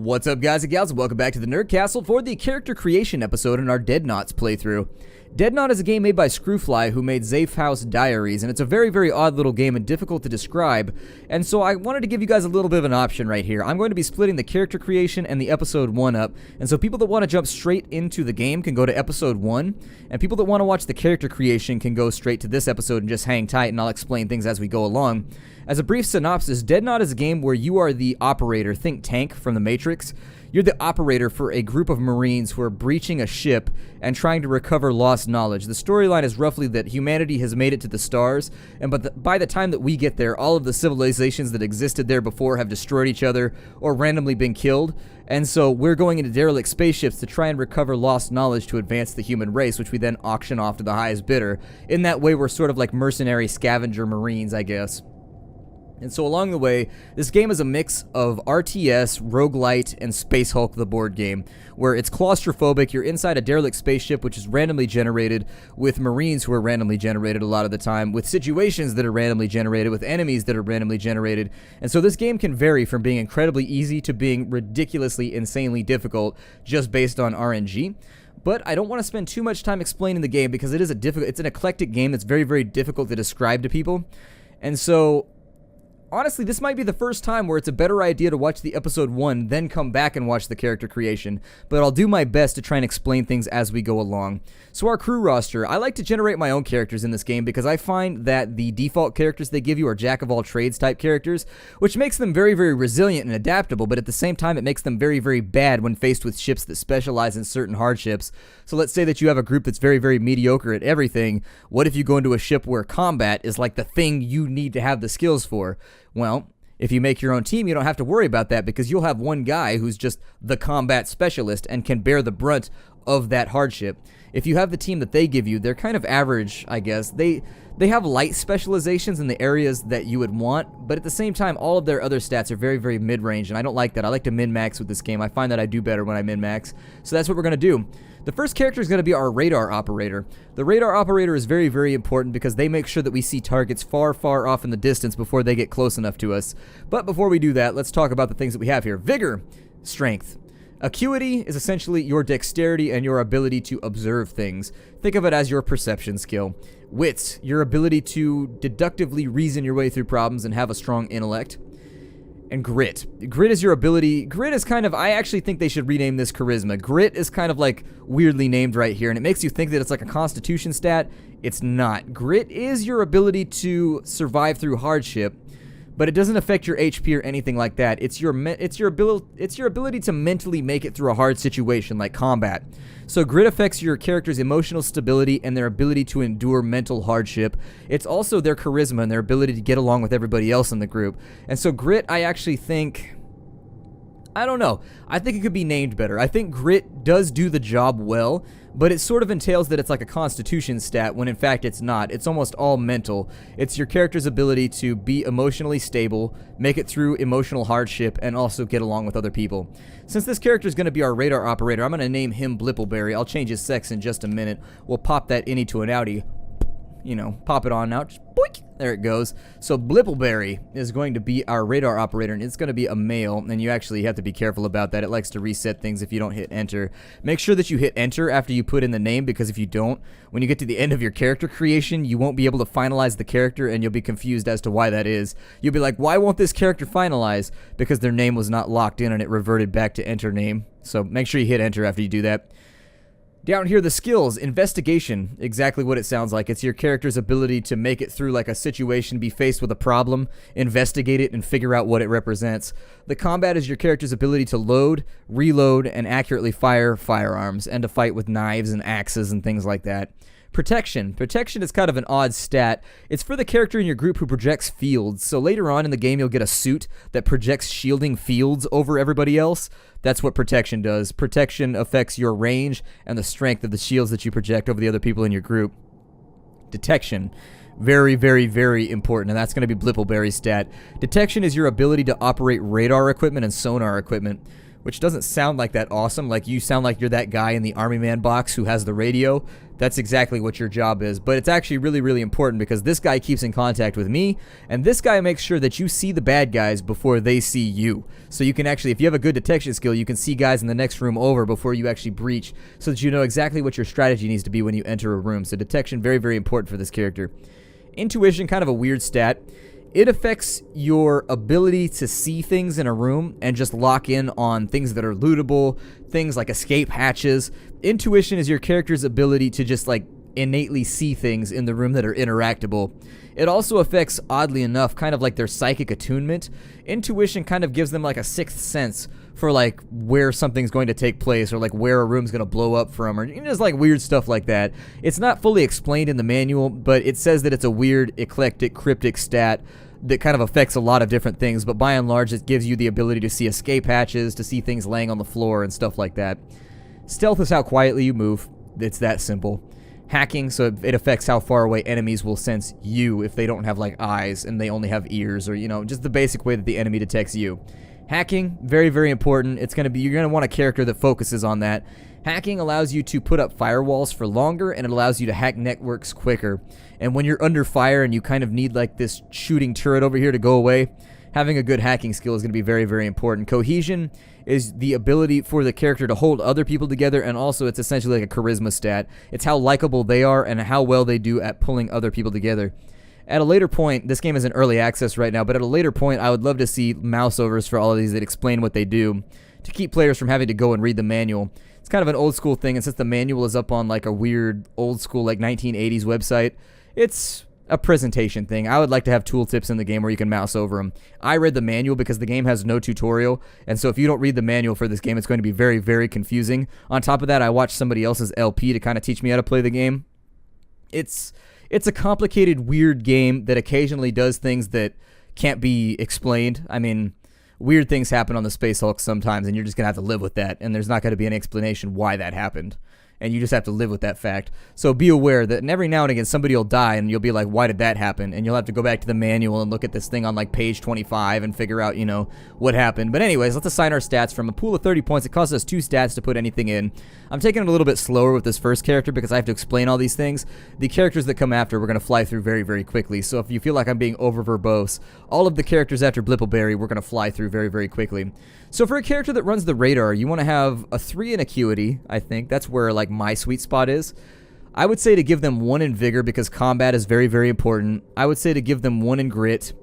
What's up, guys and gals, and welcome back to the Nerd Castle for the character creation episode in our Deadnauts playthrough. Deadnaut is a game made by Screwfly, who made Zafehouse Diaries, and it's a very, very odd little game and difficult to describe, and so I wanted to give you guys a little bit of an option right here. I'm going to be splitting the character creation and the episode 1 up, and so people that want to jump straight into the game can go to episode 1, and people that want to watch the character creation can go straight to this episode and just hang tight, and I'll explain things as we go along. As a brief synopsis, Deadnaut is a game where you are the operator, think Tank from the Matrix. You're the operator for a group of Marines who are breaching a ship and trying to recover lost knowledge. The storyline is roughly that humanity has made it to the stars, and by the time that we get there, all of the civilizations that existed there before have destroyed each other or randomly been killed. And so we're going into derelict spaceships to try and recover lost knowledge to advance the human race, which we then auction off to the highest bidder. In that way, we're sort of like mercenary scavenger Marines, I guess. And so along the way, this game is a mix of RTS, roguelite, and Space Hulk the board game, where it's claustrophobic. You're inside a derelict spaceship, which is randomly generated, with Marines who are randomly generated a lot of the time, with situations that are randomly generated, with enemies that are randomly generated. And so this game can vary from being incredibly easy to being ridiculously, insanely difficult, just based on RNG. But I don't want to spend too much time explaining the game because it's an eclectic game that's very, very difficult to describe to people. And so honestly, this might be the first time where it's a better idea to watch the episode 1, then come back and watch the character creation, but I'll do my best to try and explain things as we go along. So our crew roster, I like to generate my own characters in this game because I find that the default characters they give you are jack-of-all-trades type characters, which makes them very, very resilient and adaptable, but at the same time it makes them very, very bad when faced with ships that specialize in certain hardships. So let's say that you have a group that's very, very mediocre at everything. What if you go into a ship where combat is like the thing you need to have the skills for? Well, if you make your own team, you don't have to worry about that because you'll have one guy who's just the combat specialist and can bear the brunt of that hardship. If you have the team that they give you, they're kind of average, I guess. They have light specializations in the areas that you would want, but at the same time, all of their other stats are very, very mid-range, and I don't like that. I like to min-max with this game. I find that I do better when I min-max, so that's what we're going to do. The first character is going to be our radar operator. The radar operator is very, very important because they make sure that we see targets far, far off in the distance before they get close enough to us. But before we do that, let's talk about the things that we have here. Vigor, strength. Acuity is essentially your dexterity and your ability to observe things. Think of it as your perception skill. Wits, your ability to deductively reason your way through problems and have a strong intellect. And grit. Grit is your ability. Grit is kind of, I actually think they should rename this charisma. Grit is kind of like weirdly named right here, and it makes you think that it's like a constitution stat. It's not. Grit is your ability to survive through hardship, but it doesn't affect your HP or anything like that. It's your ability to mentally make it through a hard situation like combat. So grit affects your character's emotional stability and their ability to endure mental hardship. It's also their charisma and their ability to get along with everybody else in the group. And so grit, I actually think, I don't know. I think it could be named better. I think grit does do the job well, but it sort of entails that it's like a constitution stat when in fact it's not. It's almost all mental. It's your character's ability to be emotionally stable, make it through emotional hardship, and also get along with other people. Since this character is going to be our radar operator, I'm going to name him Blippleberry. I'll change his sex in just a minute. We'll pop that innie to an outie. You know, pop it on out. Just boink. There it goes. So Blippleberry is going to be our radar operator, and it's going to be a male, and you actually have to be careful about that. It likes to reset things if you don't hit enter. Make sure that you hit enter after you put in the name, because if you don't, when you get to the end of your character creation, you won't be able to finalize the character, and you'll be confused as to why that is. You'll be like, why won't this character finalize? Because their name was not locked in, and it reverted back to enter name. So make sure you hit enter after you do that. Down here, the skills. Investigation, exactly what it sounds like. It's your character's ability to make it through like a situation, be faced with a problem, investigate it, and figure out what it represents. The combat is your character's ability to load, reload, and accurately fire firearms, and to fight with knives and axes and things like that. Protection. Protection is kind of an odd stat. It's for the character in your group who projects fields. So later on in the game, you'll get a suit that projects shielding fields over everybody else. That's what protection does. Protection affects your range and the strength of the shields that you project over the other people in your group. Detection. Very, very, very important, and that's going to be Blippleberry's stat. Detection is your ability to operate radar equipment and sonar equipment. which doesn't sound like that awesome. Like, you sound like you're that guy in the Army Man box who has the radio. That's exactly what your job is. But it's actually really, really important because this guy keeps in contact with me, and this guy makes sure that you see the bad guys before they see you. So you can actually, if you have a good detection skill, you can see guys in the next room over before you actually breach, so that you know exactly what your strategy needs to be when you enter a room. So detection, very, very important for this character. Intuition, kind of a weird stat. It affects your ability to see things in a room and just lock in on things that are lootable, things like escape hatches. Intuition is your character's ability to just like innately see things in the room that are interactable. It also affects, oddly enough, kind of like their psychic attunement. Intuition kind of gives them like a sixth sense for like where something's going to take place, or like where a room's going to blow up from, or just like weird stuff like that. It's not fully explained in the manual, but it says that it's a weird, eclectic, cryptic stat that kind of affects a lot of different things, but by and large it gives you the ability to see escape hatches, to see things laying on the floor and stuff like that. Stealth is how quietly you move. It's that simple. Hacking, so it affects how far away enemies will sense you if they don't have like eyes and they only have ears, or just the basic way that the enemy detects you. Hacking, very, very important. You're gonna want a character that focuses on that. Hacking allows you to put up firewalls for longer, and it allows you to hack networks quicker. And when you're under fire and you kind of need like this shooting turret over here to go away, having a good hacking skill is going to be very, very important. Cohesion is the ability for the character to hold other people together, and also it's essentially like a charisma stat. It's how likable they are and how well they do at pulling other people together. At a later point, this game is in early access right now, but at a later point I would love to see mouse overs for all of these that explain what they do, to keep players from having to go and read the manual. It's kind of an old school thing, and since the manual is up on like a weird old school like 1980s website, it's a presentation thing. I would like to have tooltips in the game where you can mouse over them. I read the manual because the game has no tutorial, and so if you don't read the manual for this game, it's going to be very, very confusing. On top of that, I watched somebody else's LP to kind of teach me how to play the game. It's a complicated, weird game that occasionally does things that can't be explained. I mean, weird things happen on the Space Hulk sometimes, and you're just going to have to live with that, and there's not going to be an explanation why that happened. And you just have to live with that fact. So be aware that every now and again somebody will die and you'll be like, why did that happen? And you'll have to go back to the manual and look at this thing on like page 25 and figure out, what happened. But anyways, let's assign our stats. From a pool of 30 points, it costs us 2 stats to put anything in. I'm taking it a little bit slower with this first character because I have to explain all these things. The characters that come after, we're going to fly through very, very quickly. So if you feel like I'm being over verbose, all of the characters after Blippleberry, we're going to fly through very, very quickly. So for a character that runs the radar, you want to have a 3 in acuity, I think. That's where like my sweet spot is. I would say to give them 1 in vigor because combat is very, very important. I would say to give them 1 in grit.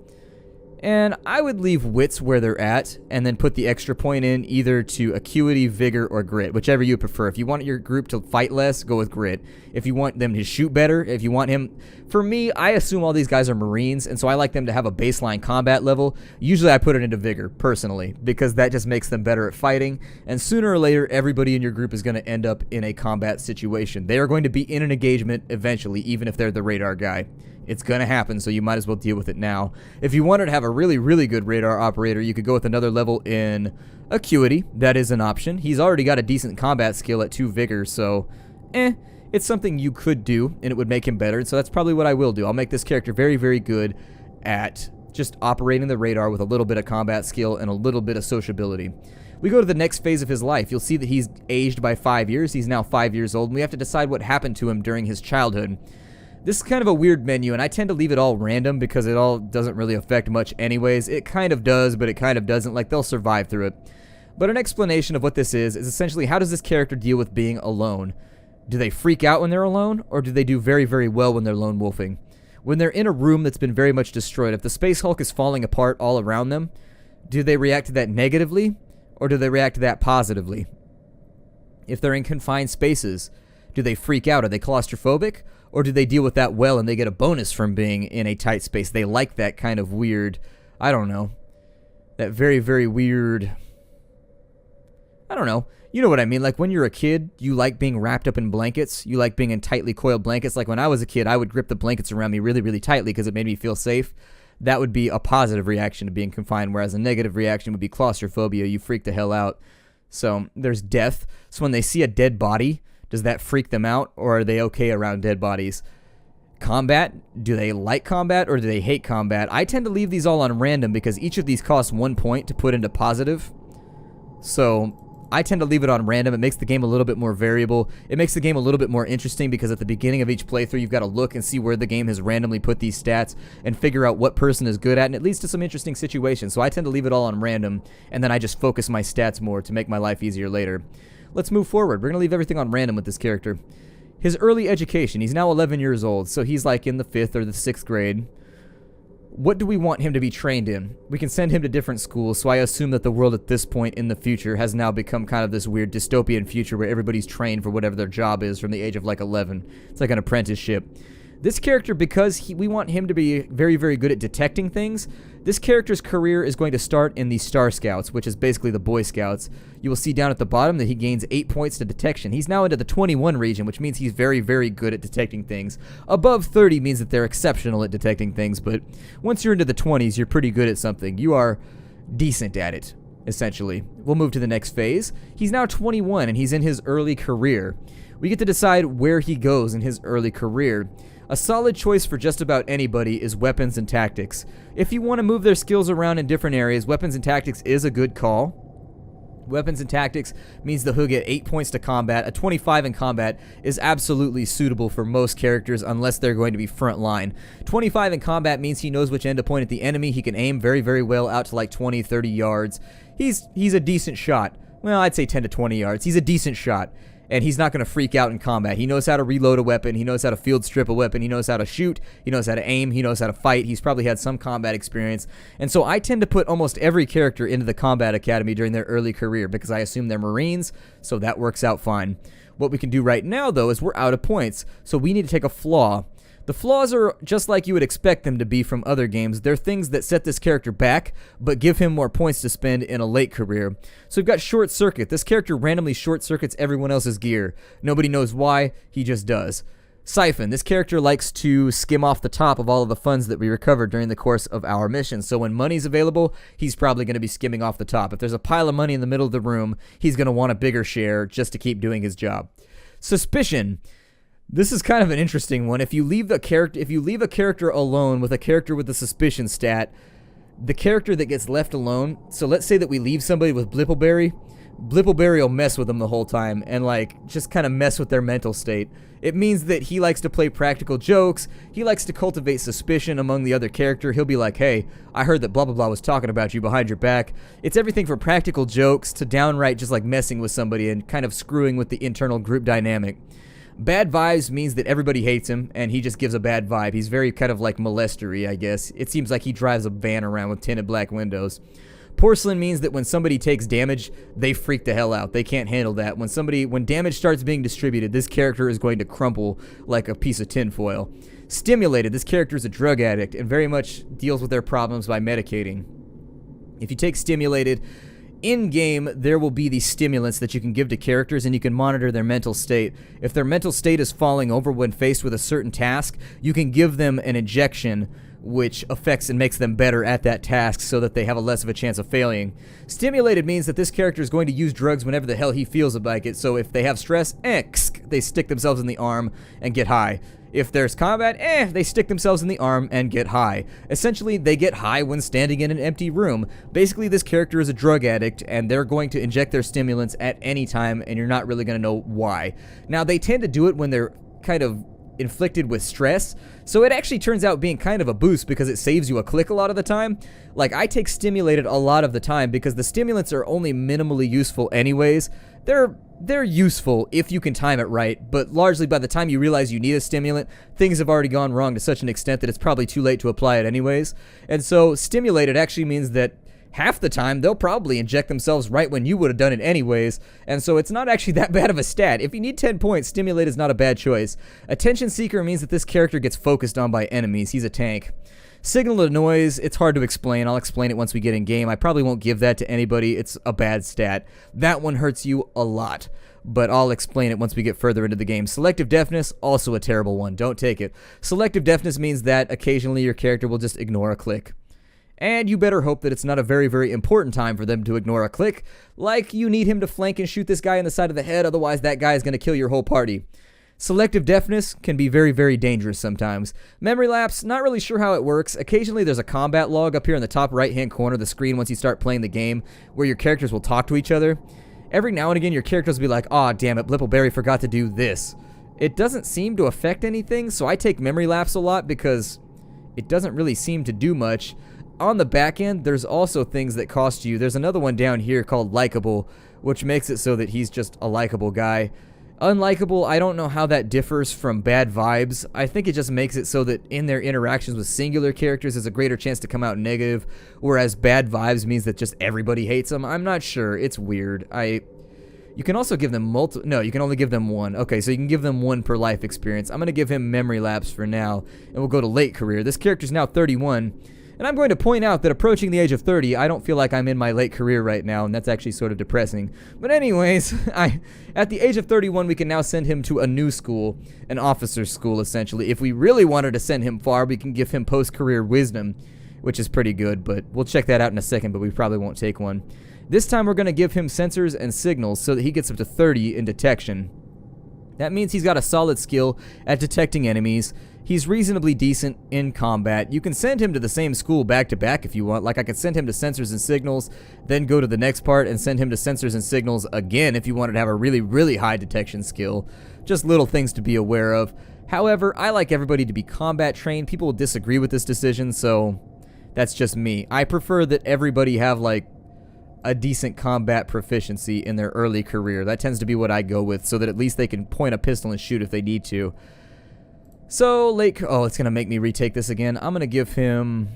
And I would leave wits where they're at and then put the extra point in either to acuity, vigor, or grit, whichever you prefer. If you want your group to fight less, go with grit. If you want them to shoot better, if you want him... For me, I assume all these guys are Marines, and so I like them to have a baseline combat level. Usually I put it into vigor, personally, because that just makes them better at fighting, and sooner or later, everybody in your group is going to end up in a combat situation. They are going to be in an engagement eventually, even if they're the radar guy. It's going to happen, so you might as well deal with it now. If you wanted to have a really, really good radar operator, you could go with another level in acuity. That is an option. He's already got a decent combat skill at 2 vigor, so it's something you could do, and it would make him better, so that's probably what I will do. I'll make this character very, very good at just operating the radar with a little bit of combat skill and a little bit of sociability. We go to the next phase of his life. You'll see that he's aged by 5 years. He's now 5 years old, and we have to decide what happened to him during his childhood. This is kind of a weird menu, and I tend to leave it all random because it all doesn't really affect much anyways. It kind of does, but it kind of doesn't. Like, they'll survive through it. But an explanation of what this is essentially how does this character deal with being alone? Do they freak out when they're alone, or do they do very, very well when they're lone wolfing? When they're in a room that's been very much destroyed, if the Space Hulk is falling apart all around them, do they react to that negatively, or do they react to that positively? If they're in confined spaces, do they freak out? Are they claustrophobic? Or do they deal with that well and they get a bonus from being in a tight space? They like that kind of weird, I don't know, that very, very weird, I don't know. You know what I mean? Like when you're a kid, you like being wrapped up in blankets. You like being in tightly coiled blankets. Like when I was a kid, I would grip the blankets around me really, really tightly because it made me feel safe. That would be a positive reaction to being confined, whereas a negative reaction would be claustrophobia. You freak the hell out. So there's death. So when they see a dead body, does that freak them out, or are they okay around dead bodies? Combat, do they like combat, or do they hate combat? I tend to leave these all on random because each of these costs 1 point to put into positive. So I tend to leave it on random. It makes the game a little bit more variable. It makes the game a little bit more interesting because at the beginning of each playthrough, you've got to look and see where the game has randomly put these stats and figure out what person is good at, and it leads to some interesting situations. So I tend to leave it all on random, and then I just focus my stats more to make my life easier later. Let's move forward. We're going to leave everything on random with this character. His early education. He's now 11 years old, so he's like in the 5th or the 6th grade. What do we want him to be trained in? We can send him to different schools, so I assume that the world at this point in the future has now become kind of this weird dystopian future where everybody's trained for whatever their job is from the age of like 11. It's like an apprenticeship. This character, because we want him to be very, very good at detecting things, this character's career is going to start in the Star Scouts, which is basically the Boy Scouts. You will see down at the bottom that he gains 8 points to detection. He's now into the 21 region, which means he's very, very good at detecting things. Above 30 means that they're exceptional at detecting things, but once you're into the 20s, you're pretty good at something. You are decent at it, essentially. We'll move to the next phase. He's now 21, and he's in his early career. We get to decide where he goes in his early career. A solid choice for just about anybody is weapons and tactics. If you want to move their skills around in different areas, weapons and tactics is a good call. Weapons and tactics means that he'll get 8 points to combat. A 25 in combat is absolutely suitable for most characters unless they're going to be front line. 25 in combat means he knows which end to point at the enemy. He can aim very, very well out to like 20, 30 yards. He's a decent shot. Well, I'd say 10 to 20 yards. He's a decent shot. And he's not going to freak out in combat. He knows how to reload a weapon. He knows how to field strip a weapon. He knows how to shoot. He knows how to aim. He knows how to fight. He's probably had some combat experience. And so I tend to put almost every character into the combat academy during their early career because I assume they're Marines, so that works out fine. What we can do right now, though, is we're out of points, so we need to take a flaw. The flaws are just like you would expect them to be from other games. They're things that set this character back, but give him more points to spend in a late career. So we've got Short Circuit. This character randomly short circuits everyone else's gear. Nobody knows why, he just does. Siphon. This character likes to skim off the top of all of the funds that we recover during the course of our mission. So when money's available, he's probably going to be skimming off the top. If there's a pile of money in the middle of the room, he's going to want a bigger share just to keep doing his job. Suspicion. This is kind of an interesting one. If you leave a character alone with a character with a suspicion stat, the character that gets left alone, so let's say that we leave somebody with Blippleberry will mess with them the whole time and like just kind of mess with their mental state. It means that he likes to play practical jokes. He likes to cultivate suspicion among the other character. He'll be like, hey, I heard that blah blah blah was talking about you behind your back. It's everything from practical jokes to downright just like messing with somebody and kind of screwing with the internal group dynamic. Bad vibes means that everybody hates him, and he just gives a bad vibe. He's very kind of like molestery, I guess. It seems like he drives a van around with tinted black windows. Porcelain means that when somebody takes damage, they freak the hell out. They can't handle that. When damage starts being distributed, this character is going to crumple like a piece of tinfoil. Stimulated, this character is a drug addict and very much deals with their problems by medicating. If you take Stimulated, in-game, there will be these stimulants that you can give to characters, and you can monitor their mental state. If their mental state is falling over when faced with a certain task, you can give them an injection which affects and makes them better at that task so that they have a less of a chance of failing. Stimulated means that this character is going to use drugs whenever the hell he feels like it, so if they have stress, they stick themselves in the arm and get high. If there's combat, they stick themselves in the arm and get high. Essentially, they get high when standing in an empty room. Basically, this character is a drug addict, and they're going to inject their stimulants at any time, and you're not really going to know why. Now, they tend to do it when they're kind of inflicted with stress, so it actually turns out being kind of a boost because it saves you a click a lot of the time. Like, I take Stimulated a lot of the time because the stimulants are only minimally useful anyways. They're useful if you can time it right, but largely by the time you realize you need a stimulant, things have already gone wrong to such an extent that it's probably too late to apply it anyways. And so Stimulated actually means that half the time they'll probably inject themselves right when you would have done it anyways, and so it's not actually that bad of a stat. If you need 10 points, Stimulate is not a bad choice. Attention Seeker means that this character gets focused on by enemies. He's a tank. Signal to Noise, it's hard to explain. I'll explain it once we get in game. I probably won't give that to anybody. It's a bad stat. That one hurts you a lot, but I'll explain it once we get further into the game. Selective Deafness, also a terrible one. Don't take it. Selective Deafness means that occasionally your character will just ignore a click. And you better hope that it's not a very, very important time for them to ignore a click, like you need him to flank and shoot this guy in the side of the head, otherwise that guy is going to kill your whole party. Selective deafness can be very, very dangerous sometimes. Memory lapse, not really sure how it works. Occasionally there's a combat log up here in the top right-hand corner of the screen once you start playing the game where your characters will talk to each other. Every now and again your characters will be like, "Aw, damn it, Blippleberry forgot to do this." It doesn't seem to affect anything, so I take memory lapse a lot because it doesn't really seem to do much. On the back end, there's also things that cost you. There's another one down here called likable, which makes it so that he's just a likable guy. Unlikable, I don't know how that differs from bad vibes. I think it just makes it so that in their interactions with singular characters, there's a greater chance to come out negative, whereas bad vibes means that just everybody hates them. I'm not sure. It's weird. You can also give them no, you can only give them one. Okay, so you can give them one per life experience. I'm going to give him memory lapse for now, and we'll go to late career. This character's now 31. And I'm going to point out that approaching the age of 30, I don't feel like I'm in my late career right now, and that's actually sort of depressing. But anyways, at the age of 31, we can now send him to a new school, an officer's school, essentially. If we really wanted to send him far, we can give him post-career wisdom, which is pretty good, but we'll check that out in a second, but we probably won't take one. This time we're going to give him sensors and signals so that he gets up to 30 in detection. That means he's got a solid skill at detecting enemies. He's reasonably decent in combat. You can send him to the same school back-to-back if you want. Like, I could send him to Sensors and Signals, then go to the next part and send him to Sensors and Signals again if you wanted to have a really, really high detection skill. Just little things to be aware of. However, I like everybody to be combat trained. People will disagree with this decision, so that's just me. I prefer that everybody have, like, a decent combat proficiency in their early career. That tends to be what I go with, so that at least they can point a pistol and shoot if they need to. So, oh, it's going to make me retake this again. I'm going to give him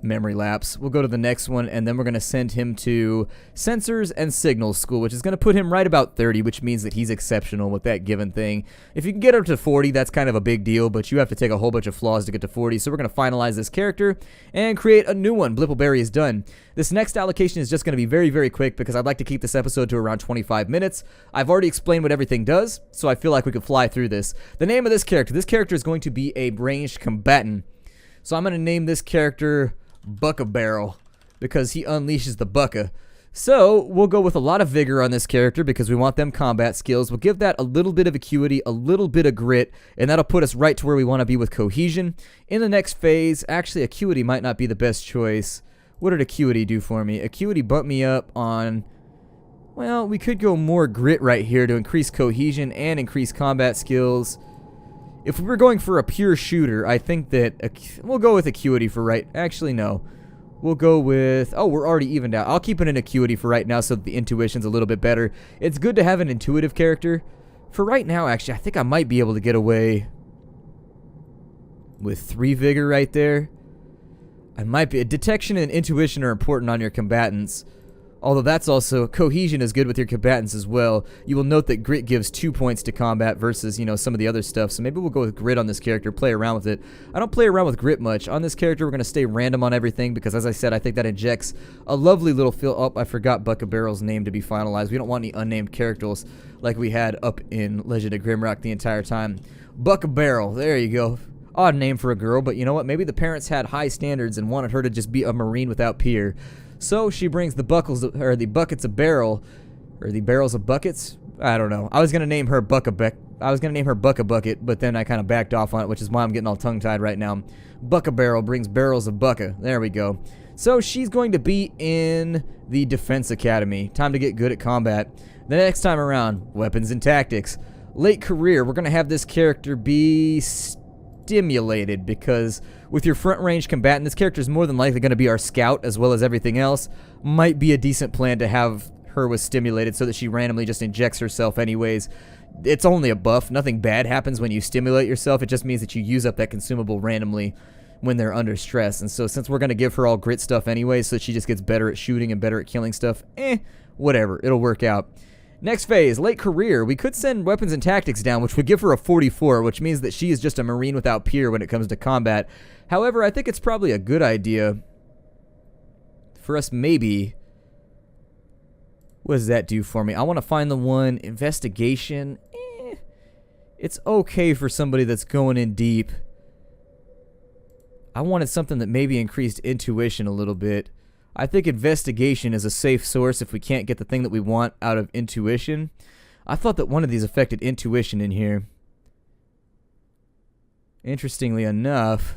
memory lapse. We'll go to the next one, and then we're going to send him to Sensors and Signals School, which is going to put him right about 30, which means that he's exceptional with that given thing. If you can get up to 40, that's kind of a big deal, but you have to take a whole bunch of flaws to get to 40, so we're going to finalize this character and create a new one. Blippleberry is done. This next allocation is just going to be very, very quick because I'd like to keep this episode to around 25 minutes. I've already explained what everything does, so I feel like we could fly through this. The name of this character is going to be a ranged combatant. So I'm going to name this character Bucka-Barrel because he unleashes the bucka. So we'll go with a lot of vigor on this character because we want them combat skills. We'll give that a little bit of acuity, a little bit of grit, and that'll put us right to where we want to be with cohesion. In the next phase, actually acuity might not be the best choice. What did acuity do for me? Acuity bumped me up on, well, we could go more grit right here to increase cohesion and increase combat skills. If we were going for a pure shooter, I think that we'll go with acuity for right. Actually, no. We'll go with, oh, we're already evened out. I'll keep it in acuity for right now so that the intuition's a little bit better. It's good to have an intuitive character. For right now, actually, I think I might be able to get away with 3 vigor right there. I might be. Detection and intuition are important on your combatants. Although that's also, cohesion is good with your combatants as well. You will note that grit gives 2 points to combat versus, some of the other stuff. So maybe we'll go with grit on this character, play around with it. I don't play around with grit much. On this character, we're going to stay random on everything because, as I said, I think that injects a lovely little feel. Oh, I forgot Bucka-Barrel's name to be finalized. We don't want any unnamed characters like we had up in Legend of Grimrock the entire time. Bucka-Barrel, there you go. Odd name for a girl, but you know what? Maybe the parents had high standards and wanted her to just be a Marine without peer. So she brings the buckets of barrel, or the barrels of buckets. I don't know. I was gonna name her Bucka-Bucket, but then I kind of backed off on it, which is why I'm getting all tongue-tied right now. Bucka-Barrel brings barrels of bucka. There we go. So she's going to be in the Defense Academy. Time to get good at combat. The next time around, weapons and tactics. Late career, we're gonna have this character be stimulated because with your front range combatant, this character is more than likely going to be our scout as well as everything else. Might be a decent plan to have her with stimulated so that she randomly just injects herself anyways. It's only a buff. Nothing bad happens when you stimulate yourself. It just means that you use up that consumable randomly when they're under stress. And so since we're going to give her all grit stuff anyways, so she just gets better at shooting and better at killing stuff, whatever. It'll work out. Next phase, late career. We could send weapons and tactics down, which would give her a 44, which means that she is just a Marine without peer when it comes to combat. However, I think it's probably a good idea for us maybe. What does that do for me? I want to find the one, investigation. It's okay for somebody that's going in deep. I wanted something that maybe increased intuition a little bit. I think investigation is a safe source if we can't get the thing that we want out of intuition. I thought that one of these affected intuition in here. interestingly enough,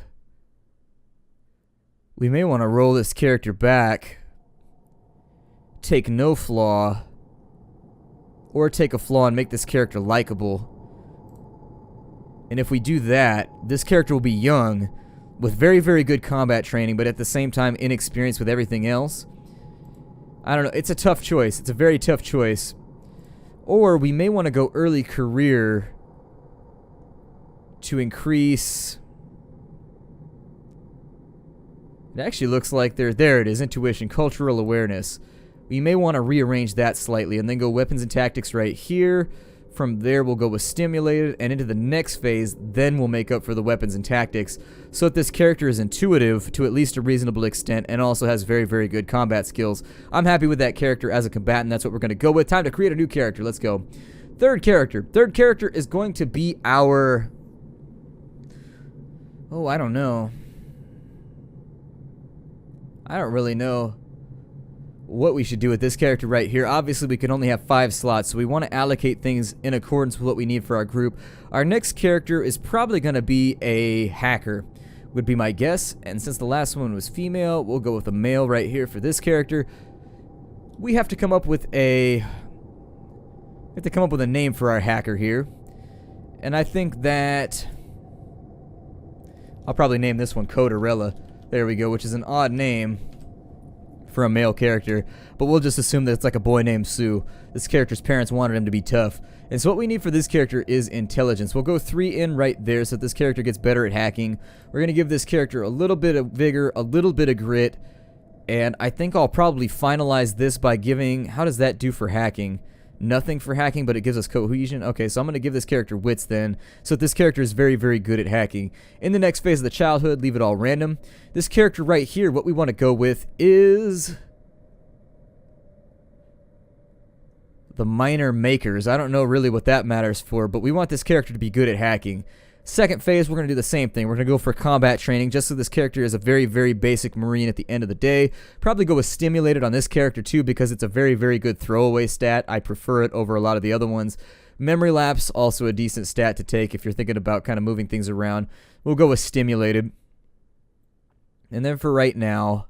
we may want to roll this character back, take no flaw, or take a flaw and make this character likable. And if we do that, this character will be young, with very, very good combat training, but at the same time inexperienced with everything else. I don't know, it's a tough choice. It's a very tough choice. Or we may want to go early career to increase... It actually looks like there it is, intuition, cultural awareness. We may want to rearrange that slightly and then go weapons and tactics right here. From there we'll go with stimulated, and into the next phase then we'll make up for the weapons and tactics, so that this character is intuitive to at least a reasonable extent and also has very, very good combat skills. I'm happy with that character as a combatant. That's what we're going to go with. Time to create a new character. Let's go. Third character. Third character is going to be our... Oh, I don't know. I don't really know what we should do with this character right here. Obviously, we can only have 5 slots, so we want to allocate things in accordance with what we need for our group. Our next character is probably going to be a hacker, would be my guess. And since the last one was female, we'll go with a male right here for this character. We have to come up with a... name for our hacker here. And I think that... I'll probably name this one Coderella. There we go, which is an odd name for a male character, but we'll just assume that it's like a boy named Sue. This character's parents wanted him to be tough, and so what we need for this character is intelligence. We'll go 3 in right there so that this character gets better at hacking. We're going to give this character a little bit of vigor, a little bit of grit, and I think I'll probably finalize this by giving... How does that do for hacking? Nothing for hacking, but it gives us cohesion. Okay, so I'm going to give this character wits then, so that this character is very, very good at hacking. In the next phase of the childhood, leave it all random. This character right here, what we want to go with is... the minor makers. I don't know really what that matters for, but we want this character to be good at hacking. Second phase, we're going to do the same thing. We're going to go for combat training, just so this character is a very, very basic Marine at the end of the day. Probably go with stimulated on this character too, because it's a very, very good throwaway stat. I prefer it over a lot of the other ones. Memory lapse, also a decent stat to take if you're thinking about kind of moving things around. We'll go with stimulated. And then for right now,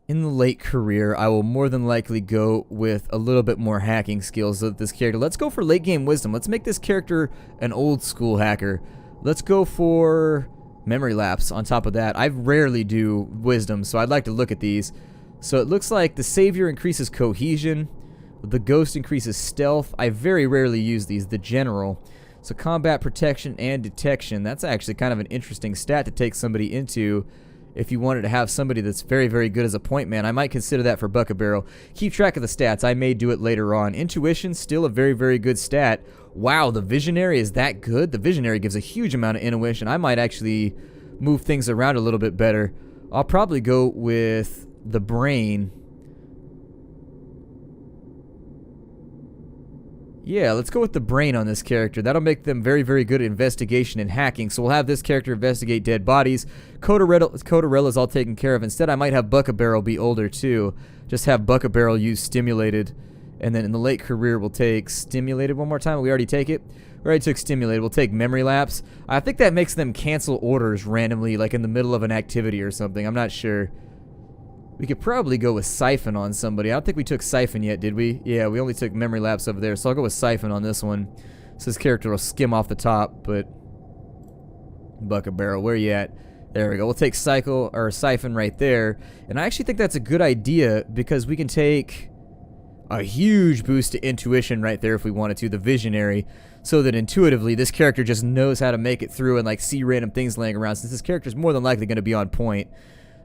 in the late career, I will more than likely go with a little bit more hacking skills with this character. Let's go for late game wisdom. Let's make this character an old school hacker. Let's go for memory lapse on top of that. I rarely do wisdom, so I'd like to look at these. So it looks like the savior increases cohesion. The ghost increases stealth. I very rarely use these. The general. So combat protection and detection. That's actually kind of an interesting stat to take somebody into. If you wanted to have somebody that's very, very good as a point man, I might consider that for Buck-a-Barrel. Keep track of the stats. I may do it later on. Intuition, still a very, very good stat. Wow, the Visionary is that good? The Visionary gives a huge amount of intuition. I might actually move things around a little bit better. I'll probably go with the Brain. Yeah, let's go with the Brain on this character. That'll make them very, very good at investigation and hacking. So we'll have this character investigate dead bodies. Coderella's all taken care of. Instead, I might have Buck-a-Barrel be older too. Just have Buck-a-Barrel use stimulated. And then in the late career, we'll take stimulated one more time. We already take it. We already took stimulated. We'll take memory lapse. I think that makes them cancel orders randomly, like in the middle of an activity or something. I'm not sure. We could probably go with Siphon on somebody. I don't think we took Siphon yet, did we? Yeah, we only took memory lapse over there, so I'll go with Siphon on this one. So this character will skim off the top, but... Buck-a-Barrel, where you at? There we go. We'll take Siphon right there. And I actually think that's a good idea, because we can take a huge boost to intuition right there if we wanted to, the Visionary, so that intuitively this character just knows how to make it through and like see random things laying around, since this character is more than likely going to be on point.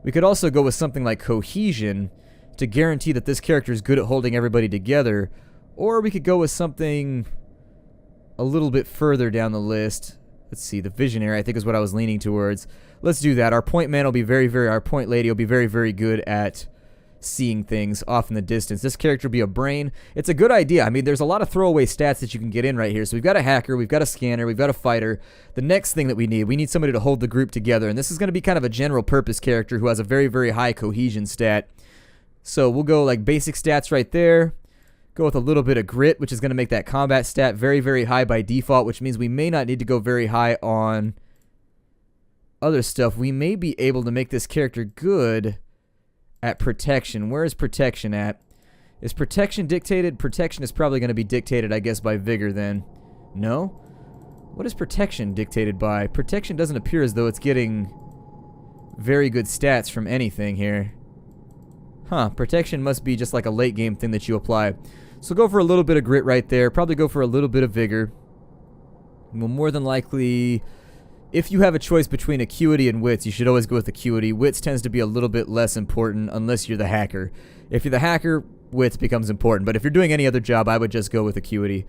We could also go with something like Cohesion to guarantee that this character is good at holding everybody together. Or we could go with something a little bit further down the list. Let's see, the Visionary I think is what I was leaning towards. Let's do that. Our point man will be our point lady will be very, very good at seeing things off in the distance. This character will be a Brain. It's a good idea. I mean, there's a lot of throwaway stats that you can get in right here. So we've got a hacker, we've got a scanner, we've got a fighter. The next thing that we need somebody to hold the group together. And this is going to be kind of a general purpose character who has a very, very high cohesion stat. So we'll go like basic stats right there. Go with a little bit of grit, which is going to make that combat stat very, very high by default, which means we may not need to go very high on other stuff. We may be able to make this character good at protection. Where is protection at? Is protection dictated? Protection is probably going to be dictated, I guess, by vigor then. No? What is protection dictated by? Protection doesn't appear as though it's getting very good stats from anything here. Huh, protection must be just like a late game thing that you apply. So go for a little bit of grit right there. Probably go for a little bit of vigor. Well, more than likely, if you have a choice between acuity and wits, you should always go with acuity. Wits tends to be a little bit less important unless you're the hacker. If you're the hacker, wits becomes important. But if you're doing any other job, I would just go with acuity.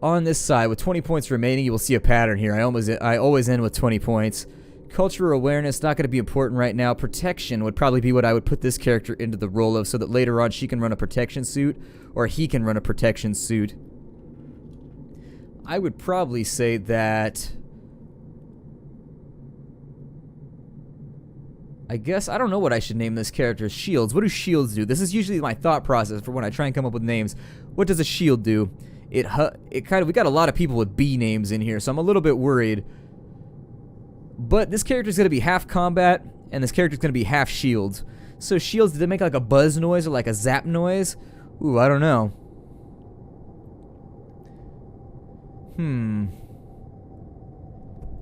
On this side, with 20 points remaining, you will see a pattern here. I always end with 20 points. Cultural awareness, not going to be important right now. Protection would probably be what I would put this character into the role of so that later on she can run a protection suit or he can run a protection suit. I would probably say that... I guess, I don't know what I should name this character. Shields. What do shields do? This is usually my thought process for when I try and come up with names. What does a shield do? We got a lot of people with B names in here, so I'm a little bit worried. But this character is going to be half combat, and this character is going to be half shields. So shields, do they make like a buzz noise or like a zap noise? Ooh, I don't know.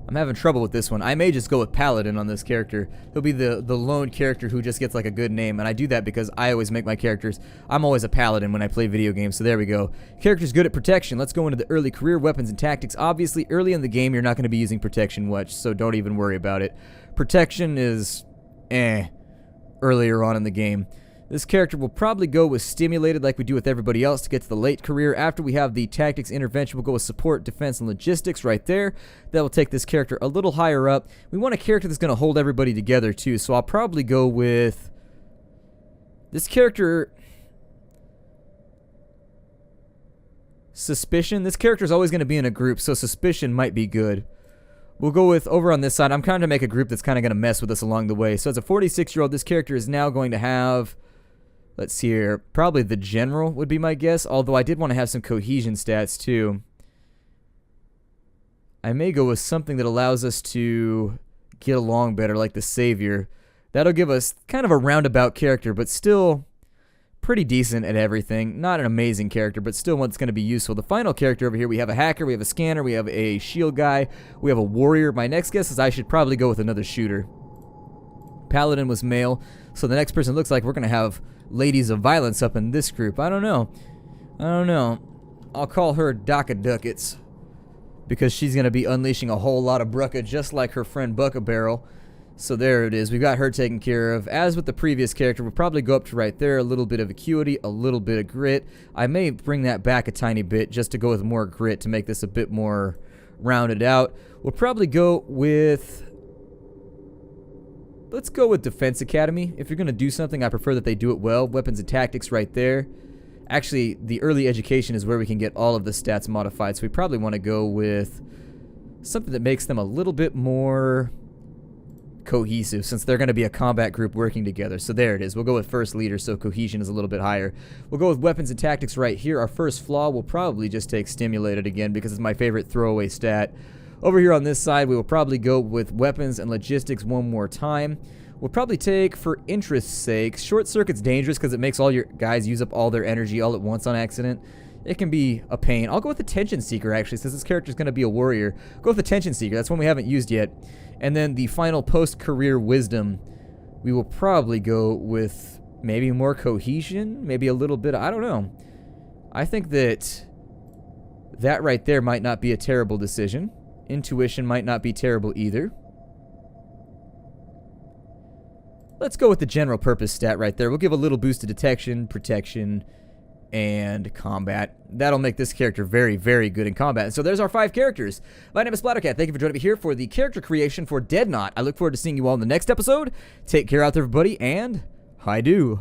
I'm having trouble with this one. I may just go with Paladin on this character. He'll be the lone character who just gets like a good name, and I do that because I always make my characters. I'm always a Paladin when I play video games, so there we go. Character's good at protection. Let's go into the early career weapons and tactics. Obviously, early in the game, you're not going to be using protection much, so don't even worry about it. Protection is earlier on in the game. This character will probably go with stimulated like we do with everybody else to get to the late career. After we have the tactics intervention, we'll go with support, defense, and logistics right there. That will take this character a little higher up. We want a character that's going to hold everybody together too, so I'll probably go with this character. Suspicion. This character is always going to be in a group, so suspicion might be good. We'll go with, over on this side, I'm trying to make a group that's kind of going to mess with us along the way. So as a 46-year-old, this character is now going to have... Let's see here. Probably the general would be my guess, although I did want to have some cohesion stats too. I may go with something that allows us to get along better, like the savior. That'll give us kind of a roundabout character, but still pretty decent at everything. Not an amazing character, but still one that's going to be useful. The final character over here, we have a hacker, we have a scanner, we have a shield guy, we have a warrior. My next guess is I should probably go with another shooter. Paladin was male, so the next person looks like we're going to have ladies of violence up in this group. I don't know. I'll call her Daka Ducats because she's going to be unleashing a whole lot of Brucka just like her friend Bucka Barrel. So there it is. We've got her taken care of. As with the previous character, we'll probably go up to right there. A little bit of acuity, a little bit of grit. I may bring that back a tiny bit just to go with more grit to make this a bit more rounded out. We'll probably go with... Let's go with Defense Academy. If you're going to do something, I prefer that they do it well. Weapons and tactics right there. Actually, the early education is where we can get all of the stats modified, so we probably want to go with something that makes them a little bit more cohesive, since they're going to be a combat group working together. So there it is. We'll go with first leader, so cohesion is a little bit higher. We'll go with weapons and tactics right here. Our first flaw will probably just take stimulated again because it's my favorite throwaway stat. Over here on this side, we will probably go with weapons and logistics one more time. We'll probably take, for interest's sake, short circuit's dangerous because it makes all your guys use up all their energy all at once on accident. It can be a pain. I'll go with attention seeker, actually, since this character is going to be a warrior. Go with attention seeker. That's one we haven't used yet. And then the final post-career wisdom, we will probably go with maybe more cohesion, maybe a little bit, I don't know. I think that right there might not be a terrible decision. Intuition might not be terrible either. Let's go with the general purpose stat right there. We'll give a little boost to detection, protection, and combat. That'll make this character very, very good in combat. And so there's our 5 characters. My name is Splattercat. Thank you for joining me here for the character creation for Deadnaut. I look forward to seeing you all in the next episode. Take care out there, everybody, and hi-do.